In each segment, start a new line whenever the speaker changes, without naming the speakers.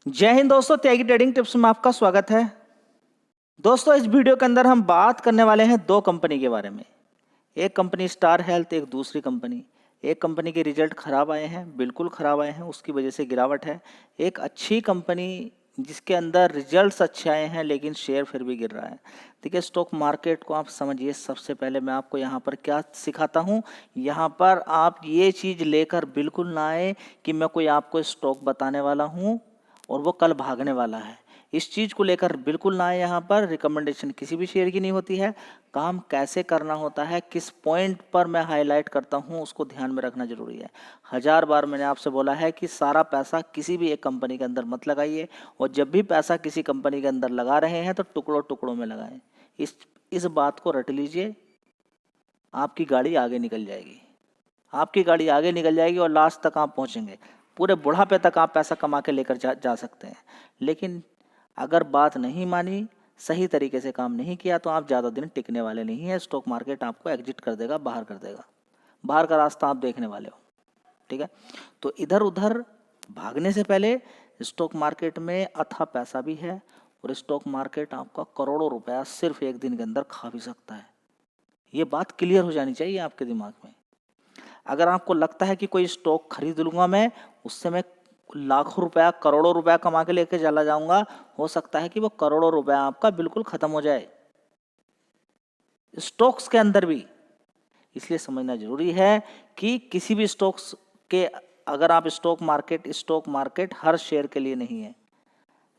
जय हिंद दोस्तों, त्यागी trading tips में आपका स्वागत है। दोस्तों, इस वीडियो के अंदर हम बात करने वाले हैं दो कंपनी के बारे में। एक कंपनी स्टार हेल्थ, एक दूसरी कंपनी। एक कंपनी के रिजल्ट खराब आए हैं, बिल्कुल खराब आए हैं, उसकी वजह से गिरावट है। एक अच्छी कंपनी जिसके अंदर रिजल्ट्स अच्छे आए हैं लेकिन शेयर फिर भी गिर रहा है। देखिए, स्टॉक मार्केट को आप समझिए। सबसे पहले मैं आपको यहाँ पर क्या सिखाता हूँ, यहाँ पर आप ये चीज़ लेकर बिल्कुल ना आए कि मैं कोई आपको स्टॉक बताने वाला हूँ और वो कल भागने वाला है। इस चीज़ को लेकर बिल्कुल ना आए। यहाँ पर रिकमेंडेशन किसी भी शेयर की नहीं होती है। काम कैसे करना होता है, किस पॉइंट पर मैं हाईलाइट करता हूँ, उसको ध्यान में रखना जरूरी है। हजार बार मैंने आपसे बोला है कि सारा पैसा किसी भी एक कंपनी के अंदर मत लगाइए, और जब भी पैसा किसी कंपनी के अंदर लगा रहे हैं तो टुकड़ों टुकड़ों में लगाएं। इस बात को रट लीजिए, आपकी गाड़ी आगे निकल जाएगी। आपकी गाड़ी आगे निकल जाएगी और लास्ट तक आप पहुंचेंगे। पूरे बुढ़ापे तक आप पैसा कमा के लेकर जा सकते हैं। लेकिन अगर बात नहीं मानी, सही तरीके से काम नहीं किया, तो आप ज़्यादा दिन टिकने वाले नहीं हैं। स्टॉक मार्केट आपको एग्जिट कर देगा, बाहर कर देगा। बाहर का रास्ता आप देखने वाले हो। ठीक है, तो इधर उधर भागने से पहले स्टॉक मार्केट में अथाह पैसा भी है, और स्टॉक मार्केट आपका करोड़ों रुपया सिर्फ एक दिन के अंदर खा भी सकता है। ये बात क्लियर हो जानी चाहिए आपके दिमाग में। अगर आपको लगता है कि कोई स्टॉक खरीद लूंगा मैं, उससे मैं लाखों रुपया, करोड़ों रुपया कमा के लेके चला जाऊंगा, हो सकता है कि वो करोड़ों रुपया आपका बिल्कुल खत्म हो जाए स्टॉक्स के अंदर भी। इसलिए समझना जरूरी है कि किसी भी स्टॉक्स के, अगर आप स्टॉक मार्केट हर शेयर के लिए नहीं है।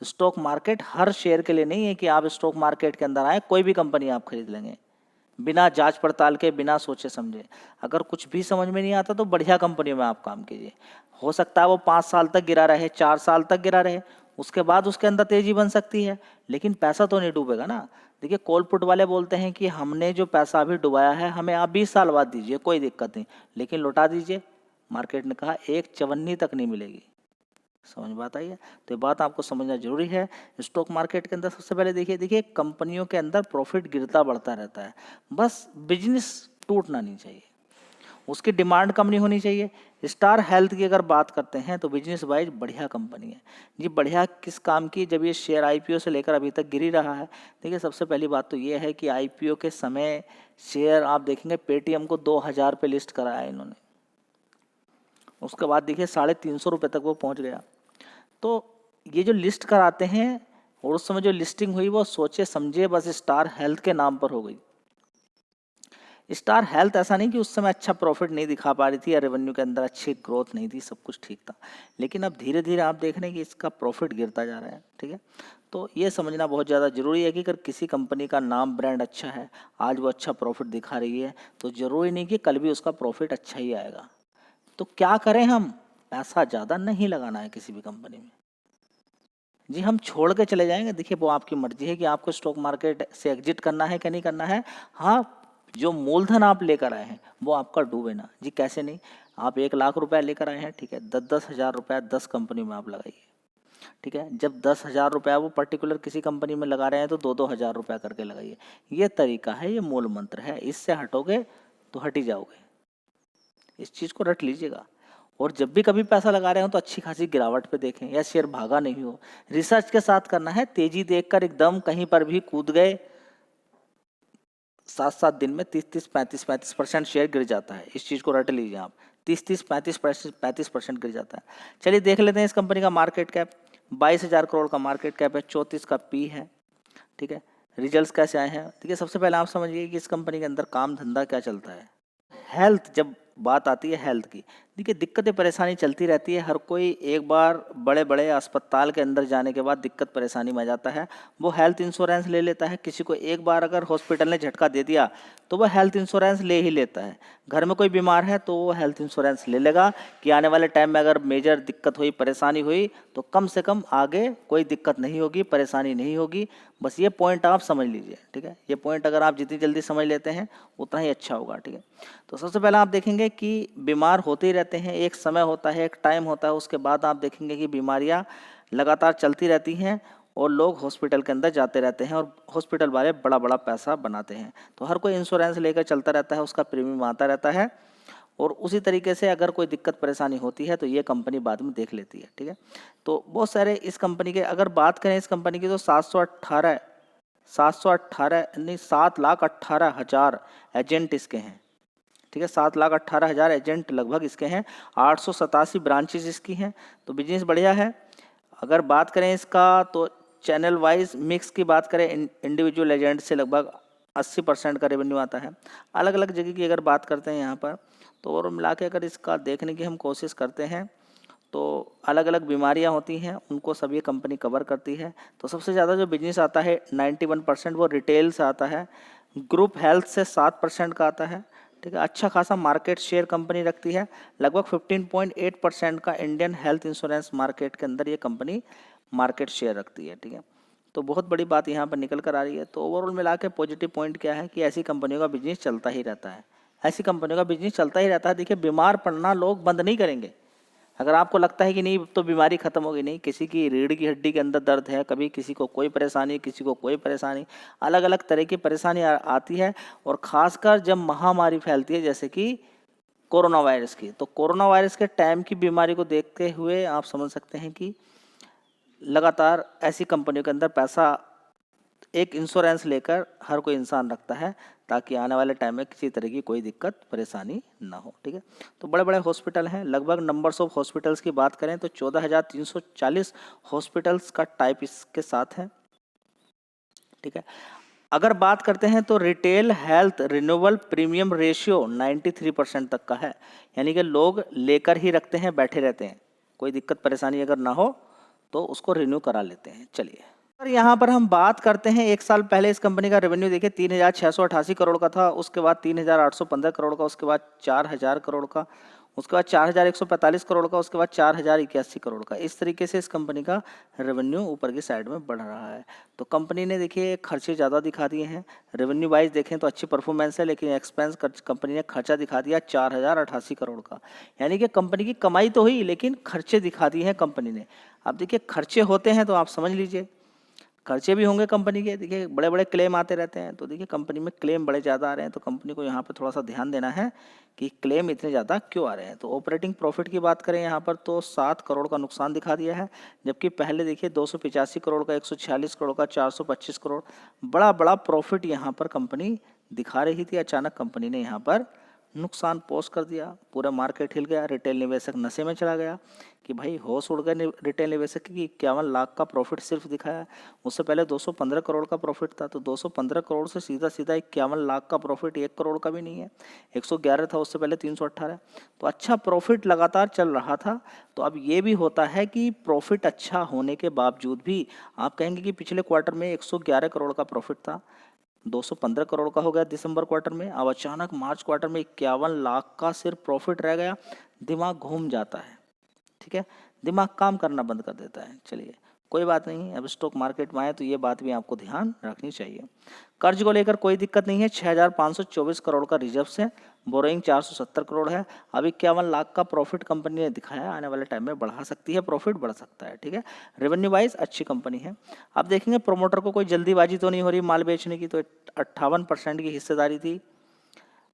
स्टॉक मार्केट हर शेयर के लिए नहीं है कि आप स्टॉक मार्केट के अंदर आए कोई भी कंपनी आप खरीद लेंगे बिना जांच पड़ताल के, बिना सोचे समझे। अगर कुछ भी समझ में नहीं आता तो बढ़िया कंपनियों में आप काम कीजिए। हो सकता है वो 5 साल तक गिरा रहे, 4 साल तक गिरा रहे, उसके बाद उसके अंदर तेजी बन सकती है, लेकिन पैसा तो नहीं डूबेगा ना। देखिए, कॉल पुट वाले बोलते हैं कि हमने जो पैसा अभी डुबाया है हमें आप 20 साल बाद दीजिए, कोई दिक्कत नहीं, लेकिन लौटा दीजिए। मार्केट ने कहा एक चवन्नी तक नहीं मिलेगी। समझ बात आई है? तो ये बात आपको समझना जरूरी है। स्टॉक मार्केट के अंदर सबसे पहले देखिए कंपनियों के अंदर प्रॉफिट गिरता बढ़ता रहता है, बस बिजनेस टूटना नहीं चाहिए, उसकी डिमांड कम नहीं होनी चाहिए। स्टार हेल्थ की अगर बात करते हैं तो बिजनेस वाइज बढ़िया कंपनी है जी। बढ़िया किस काम की, जब ये शेयर आईपीओ से लेकर अभी तक गिर ही रहा है। देखिए, सबसे पहली बात तो ये है कि आईपीओ के समय शेयर आप देखेंगे पेटीएम को 2000 पे लिस्ट कराया इन्होंने, उसके बाद देखिए 350 रुपये तक वो पहुंच गया। तो ये जो लिस्ट कराते हैं, और उस समय जो लिस्टिंग हुई वो सोचे समझे बस स्टार हेल्थ के नाम पर हो गई। स्टार हेल्थ ऐसा नहीं कि उस समय अच्छा प्रॉफिट नहीं दिखा पा रही थी या रेवेन्यू के अंदर अच्छी ग्रोथ नहीं थी, सब कुछ ठीक था, लेकिन अब धीरे धीरे आप देख रहे हैं कि इसका प्रॉफिट गिरता जा रहा है। ठीक है, तो ये समझना बहुत ज़्यादा जरूरी है कि अगर किसी कंपनी का नाम ब्रांड अच्छा है, आज वो अच्छा प्रॉफिट दिखा रही है, तो जरूरी नहीं कि कल भी उसका प्रॉफिट अच्छा ही आएगा। तो क्या करें हम? पैसा ज़्यादा नहीं लगाना है किसी भी कंपनी में जी। हम छोड़ के चले जाएंगे, देखिए वो आपकी मर्जी है कि आपको स्टॉक मार्केट से एग्जिट करना है कि नहीं करना है। हाँ, जो मूलधन आप लेकर आए हैं वो आपका डूबे ना जी। कैसे नहीं? आप 1 लाख रुपया लेकर आए हैं, ठीक है, 10-10 हज़ार रुपया 10 कंपनी में आप लगाइए। ठीक है, जब 10 हज़ार रुपया वो पर्टिकुलर किसी कंपनी में लगा रहे हैं तो 2-2 हज़ार रुपया करके लगाइए। ये तरीका है, ये मूल मंत्र है। इससे हटोगे तो हट ही जाओगे। इस चीज़ को रट लीजिएगा। और जब भी कभी पैसा लगा रहे हो तो अच्छी खासी गिरावट पे देखें, या शेयर भागा नहीं हो। रिसर्च के साथ करना है। तेजी देखकर एकदम कहीं पर भी कूद गए, 7-7 दिन में 30-35% शेयर गिर जाता है। इस चीज़ को रट लीजिए आप। 30-35% गिर जाता है। चलिए देख लेते हैं इस कंपनी का मार्केट कैप। 22,000 करोड़ का मार्केट कैप है, 34 का पी है। ठीक है, रिजल्ट्स कैसे आए हैं? देखिए, सबसे पहले आप समझिए कि इस कंपनी के अंदर काम धंधा क्या चलता है। हेल्थ, जब बात आती है हेल्थ की, देखिए दिक्कतें परेशानी चलती रहती है। हर कोई एक बार बड़े बड़े अस्पताल के अंदर जाने के बाद दिक्कत परेशानी में आ जाता है, वो हेल्थ इंश्योरेंस ले लेता है। किसी को एक बार अगर हॉस्पिटल ने झटका दे दिया तो वो हेल्थ इंश्योरेंस ले ही लेता है। घर में कोई बीमार है तो वो हेल्थ इंश्योरेंस ले लेगा कि आने वाले टाइम में अगर मेजर दिक्कत हुई, परेशानी हुई, तो कम से कम आगे कोई दिक्कत नहीं होगी, परेशानी नहीं होगी। बस ये पॉइंट आप समझ लीजिए। ठीक है, ये पॉइंट अगर आप जितनी जल्दी समझ लेते हैं उतना ही अच्छा होगा। ठीक है, तो सबसे पहले आप देखेंगे कि बीमार होते ही रहते हैं, एक समय होता है, एक टाइम होता है, उसके बाद आप देखेंगे कि बीमारियां लगातार चलती रहती हैं और लोग हॉस्पिटल के अंदर जाते रहते हैं और हॉस्पिटल वाले बड़ा बड़ा पैसा बनाते हैं। तो हर कोई इंश्योरेंस लेकर चलता रहता है, उसका प्रीमियम आता रहता है, और उसी तरीके से अगर कोई दिक्कत परेशानी होती है तो ये कंपनी बाद में देख लेती है, ठीक है। तो बहुत सारे इस कंपनी के अगर बात करें इस कंपनी की तो 718 नहीं 7,18,000 एजेंट इसके हैं, ठीक है। 7,18,000 एजेंट लगभग इसके हैं, 887 ब्रांचेज इसकी हैं, तो बिजनेस बढ़िया है। अगर बात करें इसका तो चैनल वाइज मिक्स की बात करें इंडिविजुअल एजेंट से लगभग 80% का रेवेन्यू आता है। अलग अलग जगह की अगर बात करते हैं यहाँ पर तो और मिला के अगर इसका देखने की हम कोशिश करते हैं तो अलग अलग बीमारियाँ होती हैं उनको सब ये कंपनी कवर करती है। तो सबसे ज़्यादा जो बिजनेस आता है 91% वो रिटेल से आता है, ग्रुप हेल्थ से 7% का आता है, ठीक है। अच्छा खासा मार्केट शेयर कंपनी रखती है, लगभग 15.8% का इंडियन हेल्थ इंश्योरेंस मार्केट के अंदर ये कंपनी मार्केट शेयर रखती है, ठीक है। तो बहुत बड़ी बात यहाँ पर निकल कर आ रही है। तो ओवरऑल मिला के पॉजिटिव पॉइंट क्या है कि ऐसी कंपनियों का बिजनेस चलता ही रहता है, ऐसी कंपनियों का बिजनेस चलता ही रहता है। देखिए बीमार पड़ना लोग बंद नहीं करेंगे। अगर आपको लगता है कि नहीं तो बीमारी खत्म होगी, नहीं, किसी की रीढ़ की हड्डी के अंदर दर्द है, कभी किसी को कोई परेशानी, किसी को कोई परेशानी, अलग अलग तरह की परेशानी आती है। और ख़ासकर जब महामारी फैलती है जैसे कि कोरोना वायरस की, तो कोरोना वायरस के टाइम की बीमारी को देखते हुए आप समझ सकते हैं कि लगातार ऐसी कंपनियों के अंदर पैसा एक इंश्योरेंस लेकर हर कोई इंसान रखता है ताकि आने वाले टाइम में किसी तरह की कोई दिक्कत परेशानी ना हो, ठीक है। तो बड़े बड़े हॉस्पिटल हैं, लगभग नंबर्स ऑफ हॉस्पिटल्स की बात करें तो 14,340 हॉस्पिटल्स का टाइप इसके साथ है, ठीक है। अगर बात करते हैं तो retail health renewal premium ratio 93% तक का है, यानी कि लोग लेकर ही रखते हैं, बैठे रहते हैं, कोई दिक्कत परेशानी अगर ना हो तो उसको रिन्यू करा लेते हैं। चलिए और यहाँ पर हम बात करते हैं, एक साल पहले इस कंपनी का रेवेन्यू देखिए 3,688 करोड़ का था, उसके बाद 3,815 करोड़ का, उसके बाद 4,000 करोड़ का, उसके बाद 4,145 करोड़ का, उसके बाद 4,081 करोड़ का। इस तरीके से इस कंपनी का रेवेन्यू ऊपर की साइड में बढ़ रहा है। तो कंपनी ने देखिए खर्चे ज़्यादा दिखा दिए हैं, रेवेन्यू वाइज देखें तो अच्छी परफॉर्मेंस है, लेकिन एक्सपेंस कंपनी ने खर्चा दिखा दिया 4,088 करोड़ का, यानी कि कंपनी की कमाई तो हुई लेकिन खर्चे दिखा दिए हैं कंपनी ने। अब देखिए खर्चे होते हैं तो आप समझ लीजिए खर्चे भी होंगे कंपनी के, देखिए बड़े बड़े क्लेम आते रहते हैं, तो देखिए कंपनी में क्लेम बड़े ज़्यादा आ रहे हैं, तो कंपनी को यहाँ पर थोड़ा सा ध्यान देना है कि क्लेम इतने ज़्यादा क्यों आ रहे हैं। तो ऑपरेटिंग प्रॉफिट की बात करें यहाँ पर तो 7 करोड़ का नुकसान दिखा दिया है, जबकि पहले देखिए 285 करोड़ का, 146 करोड़ का, 425 करोड़, बड़ा बड़ा प्रॉफिट यहाँ पर कंपनी दिखा रही थी। अचानक कंपनी ने यहाँ पर नुकसान पोस्ट कर दिया, पूरा मार्केट हिल गया, रिटेल निवेशक नशे में चला गया कि भाई होश उड़ गए रिटेल निवेशक की 51 लाख का प्रॉफिट सिर्फ दिखाया। उससे पहले 215 करोड़ का प्रॉफिट था, तो 215 करोड़ से सीधा सीधा 51 लाख का प्रॉफिट 1 करोड़ का भी नहीं है। 111 था, उससे पहले 318, तो अच्छा प्रॉफिट लगातार चल रहा था। तो अब ये भी होता है कि प्रॉफिट अच्छा होने के बावजूद भी आप कहेंगे कि पिछले क्वार्टर में 111 करोड़ का प्रॉफिट था, 215 करोड़ का हो गया दिसंबर क्वार्टर में, अब अचानक मार्च क्वार्टर में 51 लाख का सिर्फ प्रॉफिट रह गया। दिमाग घूम जाता है, ठीक है, दिमाग काम करना बंद कर देता है। चलिए कोई बात नहीं, अब स्टॉक मार्केट में आए तो ये बात भी आपको ध्यान रखनी चाहिए। कर्ज को लेकर कोई दिक्कत नहीं है, 6,524 करोड़ का रिजर्व है, बोरोइंग 470 करोड़ है। अब 51 लाख का प्रॉफिट कंपनी ने दिखाया, आने वाले टाइम में बढ़ा सकती है, प्रॉफिट बढ़ सकता है, ठीक है। रेवेन्यू वाइज अच्छी कंपनी है। अब देखेंगे प्रोमोटर को कोई जल्दीबाजी तो नहीं हो रही माल बेचने की, तो 58% की हिस्सेदारी थी,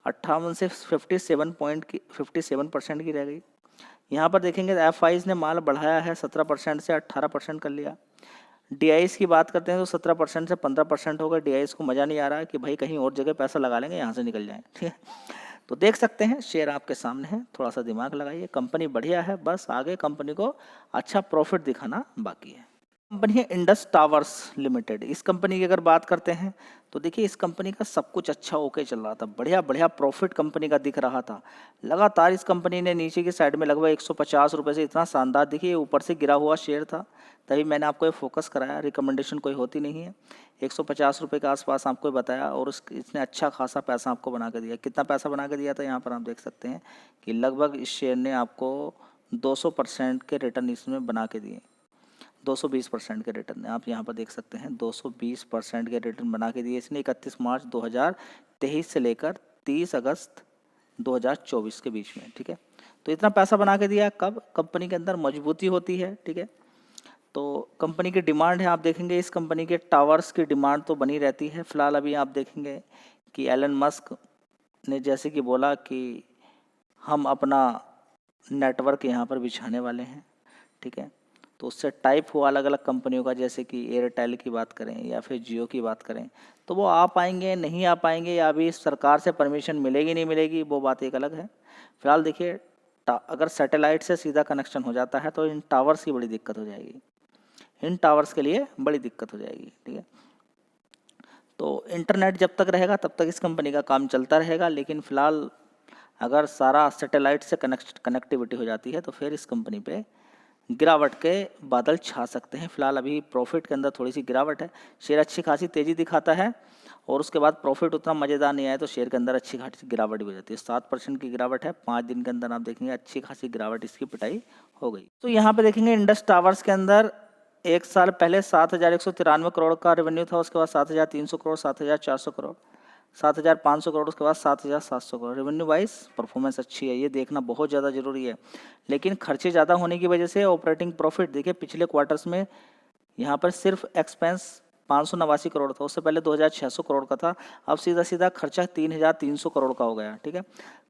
58 से 57% की रह गई। यहाँ पर देखेंगे एफआईज ने माल बढ़ाया है, 17% से 18% कर लिया। डीआईस की बात करते हैं तो 17% से 15% होगा। डीआईस को मज़ा नहीं आ रहा है कि भाई कहीं और जगह पैसा लगा लेंगे, यहाँ से निकल जाएं, ठीक है। तो देख सकते हैं शेयर आपके सामने है, थोड़ा सा दिमाग लगाइए, कंपनी बढ़िया है, बस आगे कंपनी को अच्छा प्रॉफिट दिखाना बाकी है। कंपनी है इंडस टावर्स लिमिटेड। इस कंपनी की अगर बात करते हैं तो देखिए इस कंपनी का सब कुछ अच्छा ओके चल रहा था, बढ़िया बढ़िया प्रॉफिट कंपनी का दिख रहा था। लगातार इस कंपनी ने नीचे की साइड में लगभग 150 रुपये से इतना शानदार, देखिए ऊपर से गिरा हुआ शेयर था, तभी मैंने आपको ये फोकस कराया, रिकमेंडेशन कोई होती नहीं है। 150 रुपये के आसपास आपको बताया और इसने अच्छा खासा पैसा आपको बना के दिया। कितना पैसा बना के दिया था यहाँ पर आप देख सकते हैं कि लगभग इस शेयर ने आपको 200% के रिटर्न इसमें बना के दिए, 220% के रिटर्न आप यहाँ पर देख सकते हैं, 220% के रिटर्न बना के दिए इसने 31 मार्च 2023 से लेकर 30 अगस्त 2024 के बीच में, ठीक है। तो इतना पैसा बना के दिया, कब कंपनी के अंदर मजबूती होती है, ठीक है। तो कंपनी की डिमांड है, आप देखेंगे इस कंपनी के टावर्स की डिमांड तो बनी रहती है। फिलहाल अभी आप देखेंगे कि एलन मस्क ने जैसे कि बोला कि हम अपना नेटवर्क यहाँ पर बिछाने वाले हैं, ठीक है। तो उससे टाइप हुआ अलग अलग कंपनियों का, जैसे कि एयरटेल की बात करें या फिर जियो की बात करें, तो वो आ पाएंगे नहीं आ पाएंगे, या अभी सरकार से परमिशन मिलेगी नहीं मिलेगी, वो बात एक अलग है। फिलहाल देखिए, अगर सैटेलाइट से सीधा कनेक्शन हो जाता है तो इन टावर्स की बड़ी दिक्कत हो जाएगी, इन टावर्स के लिए बड़ी दिक्कत हो जाएगी, ठीक है। तो इंटरनेट जब तक रहेगा तब तक इस कंपनी का काम चलता रहेगा, लेकिन फ़िलहाल अगर सारा सैटेलाइट से कनेक्टिविटी हो जाती है तो फिर इस कंपनी पे गिरावट के बादल छा सकते हैं। फिलहाल अभी प्रॉफिट के अंदर थोड़ी सी गिरावट है, शेयर अच्छी खासी तेज़ी दिखाता है और उसके बाद प्रॉफिट उतना मज़ेदार नहीं आया तो शेयर के अंदर अच्छी खासी गिरावट भी हो जाती है। 7% की गिरावट है, 5 दिन के अंदर आप देखेंगे अच्छी खासी गिरावट इसकी पिटाई हो गई। तो यहाँ पे देखेंगे इंडस टावर्स के अंदर एक साल पहले 7,193 करोड़ का रेवेन्यू था, उसके बाद 7,300 करोड़, 7,400 करोड़, 7,500 करोड़, उसके बाद 7,700 करोड़। रेवेन्यू वाइज परफॉर्मेंस अच्छी है, ये देखना बहुत ज़्यादा ज़रूरी है। लेकिन खर्चे ज़्यादा होने की वजह से ऑपरेटिंग प्रॉफिट देखिए पिछले क्वार्टर्स में यहाँ पर सिर्फ एक्सपेंस 589 करोड़ था, उससे पहले 2,600 करोड़ का था, अब सीधा सीधा खर्चा 3,300 करोड़ का हो गया, ठीक है।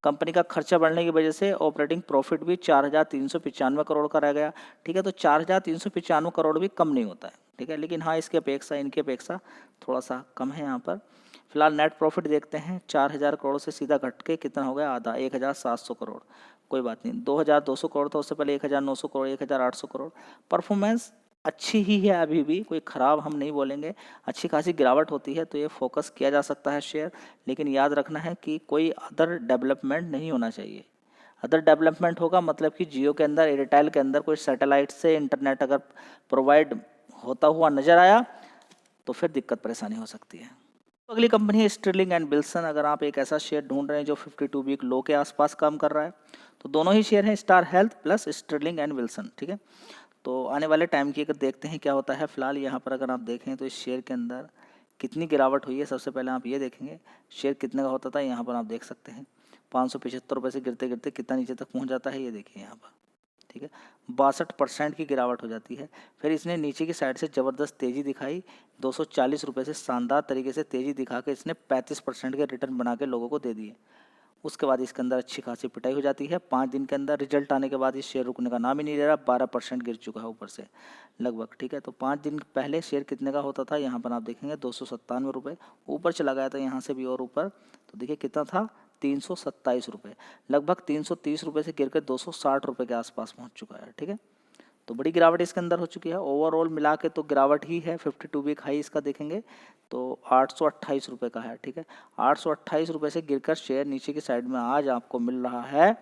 कंपनी का खर्चा बढ़ने की वजह से ऑपरेटिंग प्रॉफिट भी 4,395 करोड़ का रह गया, ठीक है। तो 4,395 करोड़ भी कम नहीं होता है, ठीक है, लेकिन हाँ इसकी अपेक्षा इनकी अपेक्षा थोड़ा सा कम है यहाँ पर। फिलहाल नेट प्रॉफिट देखते हैं, 4,000 करोड़ से सीधा घट के कितना हो गया, आधा, 1,700 करोड़। कोई बात नहीं, 2,200 करोड़ था, उससे पहले 1,900 करोड़, 1,800 करोड़। परफॉर्मेंस अच्छी ही है, अभी भी कोई ख़राब हम नहीं बोलेंगे, अच्छी खासी गिरावट होती है तो ये फोकस किया जा सकता है शेयर, लेकिन याद रखना है कि कोई अदर डेवलपमेंट नहीं होना चाहिए। अदर डेवलपमेंट होगा मतलब कि जियो के अंदर, एयरटेल के अंदर कोई सैटेलाइट से इंटरनेट अगर प्रोवाइड होता हुआ नज़र आया तो फिर दिक्कत परेशानी हो सकती है। तो अगली कंपनी है स्टर्लिंग एंड विल्सन। अगर आप एक ऐसा शेयर ढूंढ रहे हैं जो 52 वीक लो के आसपास काम कर रहा है तो दोनों ही शेयर हैं, Star Health plus Sterling and Wilson, ठीक है। तो आने वाले टाइम की अगर देखते हैं क्या होता है, फिलहाल यहाँ पर अगर आप देखें तो इस शेयर के अंदर कितनी गिरावट हुई है। सबसे पहले आप ये देखेंगे शेयर कितने का होता था, यहाँ पर आप देख सकते हैं 575 रुपये से गिरते गिरते कितना नीचे तक पहुँच जाता है, ये देखिए यहाँ पर, ठीक है। 62% की गिरावट हो जाती है। फिर इसने नीचे की साइड से ज़बरदस्त तेज़ी दिखाई, 240 रुपये से शानदार तरीके से तेज़ी दिखा के इसने 35% के रिटर्न बना के लोगों को दे दिए। उसके बाद इसके अंदर अच्छी खासी पिटाई हो जाती है। 5 दिन के अंदर रिजल्ट आने के बाद इस शेयर रुकने का नाम ही नहीं ले रहा, 12% गिर चुका है ऊपर से लगभग, ठीक है। तो 5 दिन पहले शेयर कितने का होता था, यहाँ पर आप देखेंगे 297 रुपये, ऊपर चला गया था यहाँ से भी और ऊपर, तो देखिए कितना था, 327 रुपये, लगभग 330 रुपये से गिर कर 260 रुपये के आसपास पहुँच चुका है, ठीक है। तो बड़ी गिरावट इसके अंदर हो चुकी है। ओवरऑल मिला के तो गिरावट ही है। 52 वीक हाई इसका देखेंगे तो 828 रुपये का है, ठीक है। 828 रुपये से गिरकर शेयर नीचे की साइड में आज आपको मिल रहा है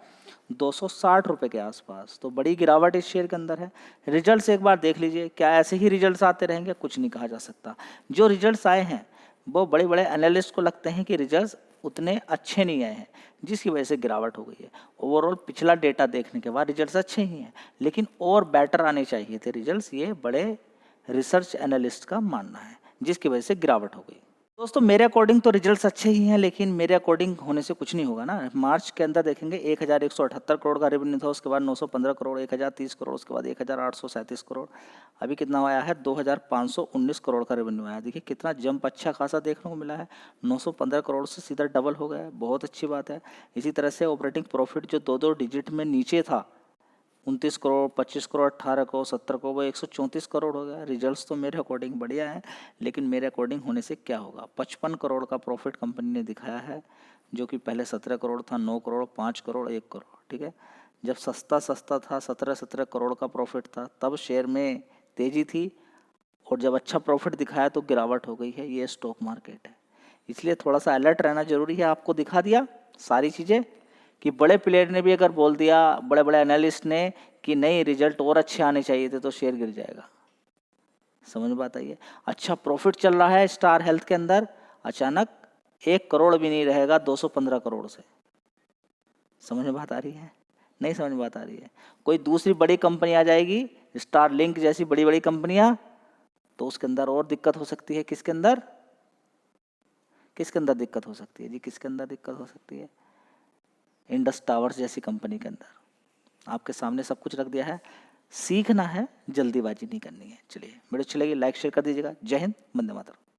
260 रुपये के आसपास। तो बड़ी गिरावट इस शेयर के अंदर है। रिजल्ट्स एक बार देख लीजिए, क्या ऐसे ही रिजल्ट्स आते रहेंगे, कुछ नहीं कहा जा सकता। जो रिजल्ट्स आए हैं वो बड़े बड़े एनालिस्ट को लगते हैं कि रिजल्ट्स उतने अच्छे नहीं आए हैं, जिसकी वजह से गिरावट हो गई है। ओवरऑल पिछला डेटा देखने के बाद रिजल्ट्स अच्छे ही हैं, लेकिन और बेटर आने चाहिए थे रिजल्ट्स, ये बड़े रिसर्च एनालिस्ट का मानना है, जिसकी वजह से गिरावट हो गई। दोस्तों मेरे अकॉर्डिंग तो रिजल्ट्स अच्छे ही हैं, लेकिन मेरे अकॉर्डिंग होने से कुछ नहीं होगा ना। मार्च के अंदर देखेंगे 1,178 करोड़ का रेवेन्यू था, उसके बाद 915 करोड़, 1,030 करोड़, उसके बाद 1,837 करोड़, अभी कितना आया है 2,519 करोड़ का रेवेन्यू आया। देखिए कितना जंप अच्छा खासा देखने को मिला है, 915 करोड़ से सीधा डबल हो गया है, बहुत अच्छी बात है। इसी तरह से ऑपरेटिंग प्रॉफिट जो दो डिजिट में नीचे था, 29 करोड़, 25 करोड़, 18 करोड़, 70 करोड़, वो 134 करोड़ हो गया। रिजल्ट्स तो मेरे अकॉर्डिंग बढ़िया है, लेकिन मेरे अकॉर्डिंग होने से क्या होगा, 55 करोड़ का प्रॉफिट कंपनी ने दिखाया है, जो कि पहले 17 करोड़ था, 9 करोड़, 5 करोड़, 1 करोड़, ठीक है। जब सस्ता था, 17 करोड़ का प्रॉफिट था, तब शेयर में तेज़ी थी, और जब अच्छा प्रॉफिट दिखाया तो गिरावट हो गई है। ये स्टॉक मार्केट है, इसलिए थोड़ा सा अलर्ट रहना जरूरी है। आपको दिखा दिया सारी चीज़ें कि बड़े प्लेयर ने भी अगर बोल दिया, बड़े बड़े एनालिस्ट ने कि नहीं रिजल्ट और अच्छे आने चाहिए थे, तो शेयर गिर जाएगा। समझ में बात आई है। अच्छा प्रॉफिट चल रहा है स्टार हेल्थ के अंदर, अचानक 1 करोड़ भी नहीं रहेगा 215 करोड़ से। समझ में बात आ रही है, नहीं समझ में बात आ रही है। कोई दूसरी बड़ी कंपनी आ जाएगी, स्टार लिंक जैसी बड़ी बड़ी कंपनियां, तो उसके अंदर और दिक्कत हो सकती है। किसके अंदर दिक्कत हो सकती है जी, किसके अंदर दिक्कत हो सकती है, इंडस टावर्स जैसी कंपनी के अंदर। आपके सामने सब कुछ रख दिया है, सीखना है, जल्दीबाजी नहीं करनी है। चलिए वीडियो अच्छी लगी लाइक शेयर कर दीजिएगा। जय हिंद, वंदे मातरम।